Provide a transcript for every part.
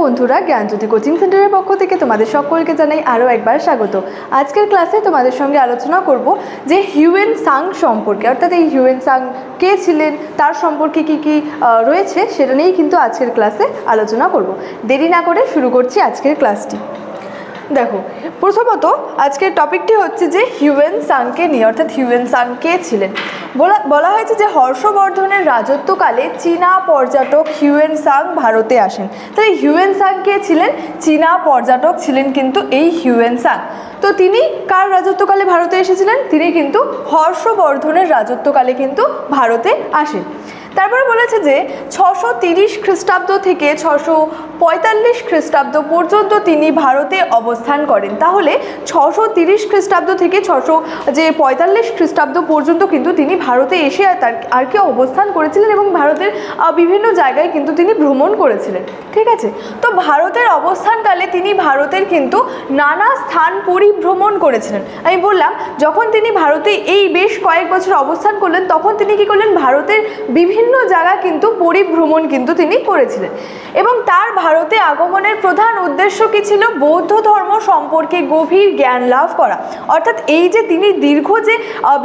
বন্ধুরা, জ্ঞানজ্যোতি কোচিং সেন্টারের পক্ষ থেকে তোমাদের সকলকে জানাই আরও একবার স্বাগত। আজকের ক্লাসে তোমাদের সঙ্গে আলোচনা করব যে হিউয়েন সাং সম্পর্কে, অর্থাৎ এই হিউয়েন সাং কে ছিলেন, তার সম্পর্কে কি কি রয়েছে সেটা নিয়েই কিন্তু আজকের ক্লাসে আলোচনা করব। দেরি না করে শুরু করছি আজকের ক্লাসটি। দেখো, প্রথমত আজকের টপিকটি হচ্ছে যে হিউয়েন সাংকে নিয়ে, অর্থাৎ হিউয়েন সাং কে ছিলেন। বলা হয়েছে যে হর্ষবর্ধনের রাজত্বকালে চীনা পর্যটক হিউয়েন সাং ভারতে আসেন। তাহলে হিউয়েন সাং কে ছিলেন? চীনা পর্যটক ছিলেন কিন্তু এই হিউয়েন সাং। তো তিনি কার রাজত্বকালে ভারতে এসেছিলেন? তিনি কিন্তু হর্ষবর্ধনের রাজত্বকালে কিন্তু ভারতে আসেন। তারপরে বলেছে যে 630 খ্রিস্টাব্দ থেকে 645 খ্রিস্টাব্দ পর্যন্ত তিনি ভারতে অবস্থান করেন। তাহলে 630 খ্রিস্টাব্দ থেকে 645 খ্রিস্টাব্দ পর্যন্ত কিন্তু তিনি ভারতে এসে আর কি অবস্থান করেছিলেন এবং ভারতের বিভিন্ন জায়গায় কিন্তু তিনি ভ্রমণ করেছিলেন। ঠিক আছে, তো ভারতের অবস্থানকালে তিনি ভারতের কিন্তু নানা স্থান পরিভ্রমণ করেছিলেন। আমি বললাম, যখন তিনি ভারতে এই বেশ কয়েক বছর অবস্থান করলেন তখন তিনি কি করলেন? ভারতের বিভিন্ন জায়গা কিন্তু পরিভ্রমণ কিন্তু তিনি করেছিলেন। এবং তার ভারতে আগমনের প্রধান উদ্দেশ্য কি ছিল? বৌদ্ধ ধর্ম সম্পর্কে গভীর জ্ঞান লাভ করা। অর্থাৎ এই যে তিনি দীর্ঘ যে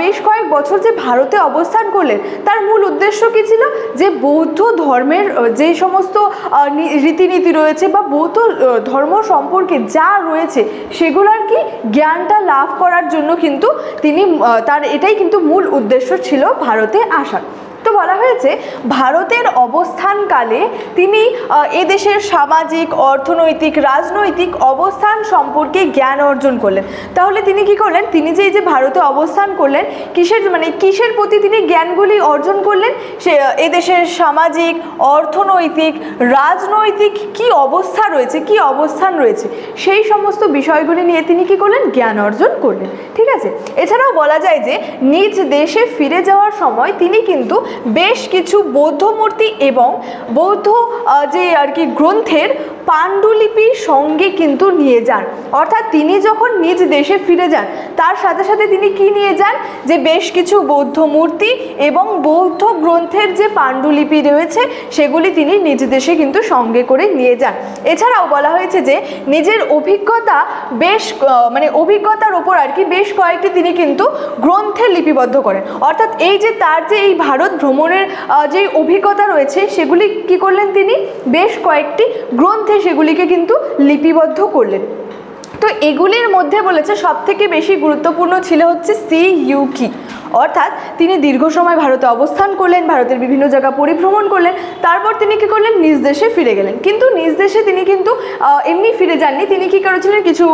বেশ কয়েক বছর যে ভারতে অবস্থান করলেন, তার মূল উদ্দেশ্য কি ছিল? যে বৌদ্ধ ধর্মের যে সমস্ত রীতিনীতি রয়েছে বা বৌদ্ধ ধর্ম সম্পর্কে যা রয়েছে সেগুলোর কি জ্ঞানটা লাভ করার জন্য কিন্তু তিনি তার এটাই কিন্তু মূল উদ্দেশ্য ছিল ভারতে আসার। তো বলা হয়েছে ভারতের অবস্থানকালে তিনি এদেশের সামাজিক, অর্থনৈতিক, রাজনৈতিক অবস্থান সম্পর্কে জ্ঞান অর্জন করলেন। তাহলে তিনি কি করলেন? তিনি যে ভারতে অবস্থান করলেন কিসের প্রতি তিনি জ্ঞানগুলি অর্জন করলেন? সে এদেশের সামাজিক, অর্থনৈতিক, রাজনৈতিক কি অবস্থা রয়েছে, কি অবস্থান রয়েছে, সেই সমস্ত বিষয়গুলি নিয়ে তিনি কি করলেন? জ্ঞান অর্জন করলেন। ঠিক আছে, এছাড়াও বলা যায় যে নিজ দেশে ফিরে যাওয়ার সময় তিনি কিন্তু বেশ কিছু বৌদ্ধ মূর্তি এবং বৌদ্ধ যে আর কি গ্রন্থের পাণ্ডুলিপির সঙ্গে কিন্তু নিয়ে যান। অর্থাৎ তিনি যখন নিজ দেশে ফিরে যান তার সাথে সাথে তিনি কি নিয়ে যান? যে বেশ কিছু বৌদ্ধ মূর্তি এবং বৌদ্ধ গ্রন্থের যে পাণ্ডুলিপি রয়েছে সেগুলি তিনি নিজ দেশে কিন্তু সঙ্গে করে নিয়ে যান। এছাড়াও বলা হয়েছে যে নিজের অভিজ্ঞতা অভিজ্ঞতার ওপর আর কি বেশ কয়েকটি তিনি কিন্তু গ্রন্থে লিপিবদ্ধ করেন। অর্থাৎ এই যে তার যে এই ভারত ভ্রমণের যে অভিজ্ঞতা রয়েছে সেগুলি কি করলেন? তিনি বেশ কয়েকটি গ্রন্থে সেগুলিকে কিন্তু লিপিবদ্ধ করলেন। তো এগুলির মধ্যে বলেছে সবথেকে বেশি গুরুত্বপূর্ণ ছিল হচ্ছে সিইউকি। অর্থাৎ তিনি দীর্ঘ সময় ভারতে অবস্থান করলেন, ভারতের বিভিন্ন জায়গা পরিভ্রমণ করলেন, তারপর তিনি কী করলেন? নিজ দেশে ফিরে গেলেন। কিন্তু নিজ দেশে তিনি কিন্তু এমনি ফিরে যাননি, তিনি কী করেছিলেন? কিছু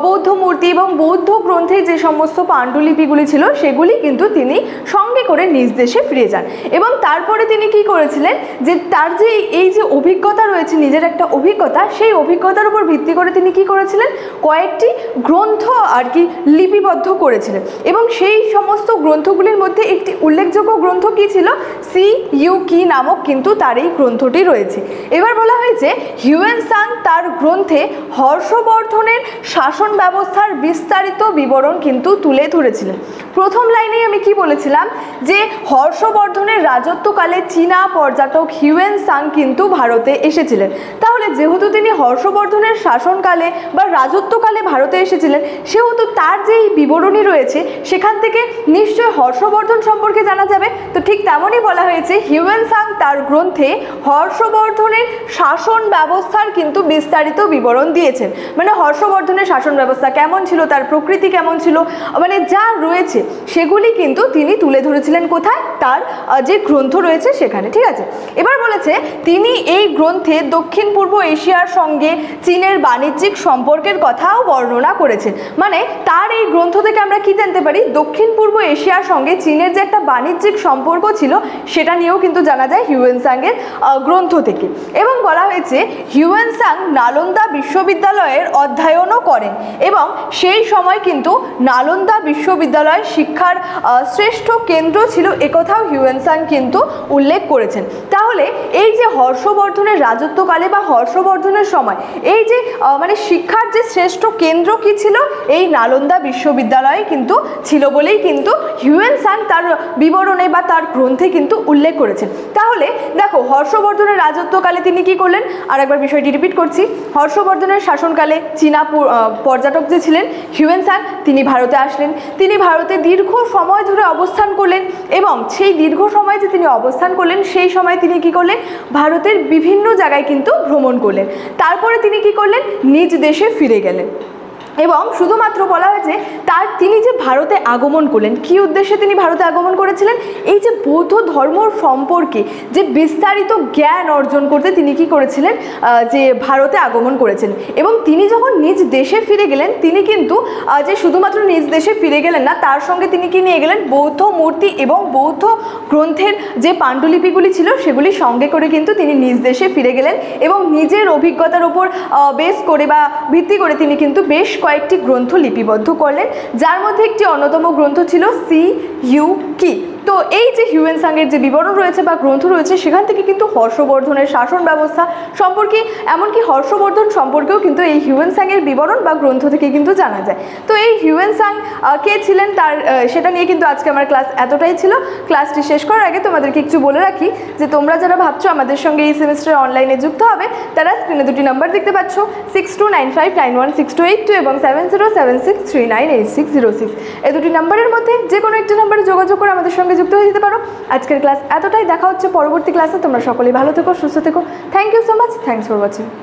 বৌদ্ধ মূর্তি এবং বৌদ্ধ গ্রন্থের যে সমস্ত পাণ্ডুলিপিগুলি ছিল সেগুলি কিন্তু তিনি সঙ্গে করে নিজ দেশে ফিরে যান। এবং তারপরে তিনি কি করেছিলেন? যে তার যে এই যে অভিজ্ঞতা রয়েছে, নিজের একটা অভিজ্ঞতা, সেই অভিজ্ঞতার উপর ভিত্তি করে তিনি কি করেছিলেন? কয়েকটি গ্রন্থ আর কি লিপিবদ্ধ করেছিলেন। এবং সেই সমস্ত গ্রন্থগুলির মধ্যে একটি উল্লেখযোগ্য গ্রন্থ কি ছিল? সিইউকি নামক কিন্তু তার এই গ্রন্থটি রয়েছে। এবার বলা হয়েছে হিউয়েন সাং তার গ্রন্থে হর্ষবর্ধনের শাসন ব্যবস্থার বিস্তারিত বিবরণ কিন্তু তুলে ধরেছিলেন। প্রথম লাইনেই আমি কি বলেছিলাম? যে হর্ষবর্ধনের রাজত্বকালে চীনা পর্যটক হিউয়েন সাং কিন্তু ভারতে এসেছিলেন। তাহলে যেহেতু তিনি হর্ষবর্ধনের শাসনকালে বা রাজত্বকালে ভারতে এসেছিলেন, সেহেতু তার যে এই বিবরণী রয়েছে সেখান থেকে নিশ্চয় হর্ষবর্ধন সম্পর্কে জানা যাবে। তো ঠিক তেমনই বলা হয়েছে হিউয়েন সাং তার গ্রন্থে হর্ষবর্ধনের শাসন ব্যবস্থার কিন্তু বিস্তারিত বিবরণ দিয়েছেন। মানে হর্ষবর্ধনের শাসন ব্যবস্থা কেমন ছিল, তার প্রকৃতি কেমন ছিল, মানে যা রয়েছে সেগুলি কিন্তু তিনি তুলে ধরেছিলেন কোথায়? তার যে গ্রন্থ রয়েছে সেখানে। ঠিক আছে, এবার বলেছে তিনি এই গ্রন্থে দক্ষিণ পূর্ব এশিয়ার সঙ্গে চীনের বাণিজ্যিক সম্পর্কের কথাও বর্ণনা করেছেন। মানে তার এই গ্রন্থ থেকে আমরা কি জানতে পারি? দক্ষিণ পূর্ব এশিয়ার সঙ্গে চীনের যে একটা বাণিজ্যিক সম্পর্ক ছিল সেটা নিয়েও কিন্তু জানা যায় হিউয়েন সাংয়ের গ্রন্থ থেকে। এবং বলা হয়েছে হিউয়েন সাং নালন্দা বিশ্ববিদ্যালয়ের অধ্যয়নও করেন এবং সেই সময় কিন্তু নালন্দা বিশ্ববিদ্যালয় শিক্ষার শ্রেষ্ঠ কেন্দ্র ছিল, একথাও হিউয়েন সাং কিন্তু উল্লেখ করেছেন। তাহলে এই যে হর্ষবর্ধনের রাজত্বকালে বা হর্ষবর্ধনের সময় এই যে শিক্ষার যে শ্রেষ্ঠ কেন্দ্র কি ছিল? এই নালন্দা বিশ্ববিদ্যালয় কিন্তু ছিল বলেই কিন্তু হিউয়েন সাং তার বিবরণে বা তার গ্রন্থে কিন্তু উল্লেখ করেছেন। তাহলে দেখো, হর্ষবর্ধনের রাজত্বকালে তিনি কি করলেন, আর একবার বিষয়টি রিপিট করছি। হর্ষবর্ধনের শাসনকালে চীনা পর্যটক যে ছিলেন হিউয়েন সাং, তিনি ভারতে আসলেন। তিনি ভারতে দীর্ঘ সময় ধরে অবস্থান করলেন এবং সেই দীর্ঘ সময় যে তিনি অবস্থান করলেন সেই সময় তিনি কি করলেন, ভারতের বিভিন্ন জায়গায় কিন্তু ভ্রমণ করলেন। তারপরে তিনি কি করলেন, নিজ দেশে ফিরে গেলেন। এবং শুধুমাত্র বলা হয়েছে তিনি যে ভারতে আগমন করলেন, কী উদ্দেশ্যে তিনি ভারতে আগমন করেছিলেন, এই যে বৌদ্ধ ধর্ম সম্পর্কে যে বিস্তারিত জ্ঞান অর্জন করতে তিনি কি করেছিলেন, যে ভারতে আগমন করেছেন। এবং তিনি যখন নিজ দেশে ফিরে গেলেন, তিনি কিন্তু যে শুধুমাত্র নিজ দেশে ফিরে গেলেন না, তার সঙ্গে তিনি কি নিয়ে গেলেন, বৌদ্ধ মূর্তি এবং বৌদ্ধ গ্রন্থের যে পাণ্ডুলিপিগুলি ছিল সেগুলি সঙ্গে করে কিন্তু তিনি নিজ দেশে ফিরে গেলেন। এবং নিজের অভিজ্ঞতার উপর বেস করে বা ভিত্তি করে তিনি কিন্তু বেশ কয়েকটি গ্রন্থ লিপিবদ্ধ করলেন, যার মধ্যে একটি অন্যতম গ্রন্থ ছিল সিইউকি। তো এই যে হিউয়েন সাংয়ের যে বিবরণ রয়েছে বা গ্রন্থ রয়েছে, সেখান থেকে কিন্তু হর্ষবর্ধনের শাসন ব্যবস্থা সম্পর্কে, এমনকি হর্ষবর্ধন সম্পর্কেও কিন্তু এই হিউয়েন সাংয়ের বিবরণ বা গ্রন্থ থেকে কিন্তু জানা যায়। তো এই হিউয়েন সাং কে ছিলেন সেটা নিয়ে কিন্তু আজকে আমার ক্লাস এতটাই ছিল। ক্লাসটি শেষ করার আগে তোমাদেরকে একটু বলে রাখি যে তোমরা যারা ভাবছো আমাদের সঙ্গে এই সেমিস্টারে অনলাইনে যুক্ত হবে, তারা স্ক্রিনে দুটি নাম্বার দেখতে পাচ্ছ, 6295916282 এবং 7076398606। এই দুটি নাম্বারের মধ্যে যে কোনো একটি নাম্বারে যোগাযোগ করে আমাদের সঙ্গে যুক্ত হয়ে যেতে পারো। আজকের ক্লাস এতটাই, দেখা হচ্ছে পরবর্তী ক্লাসে। তোমরা সকলেই ভালো থেকো, সুস্থ থেকো। Thank you so much, thanks for watching.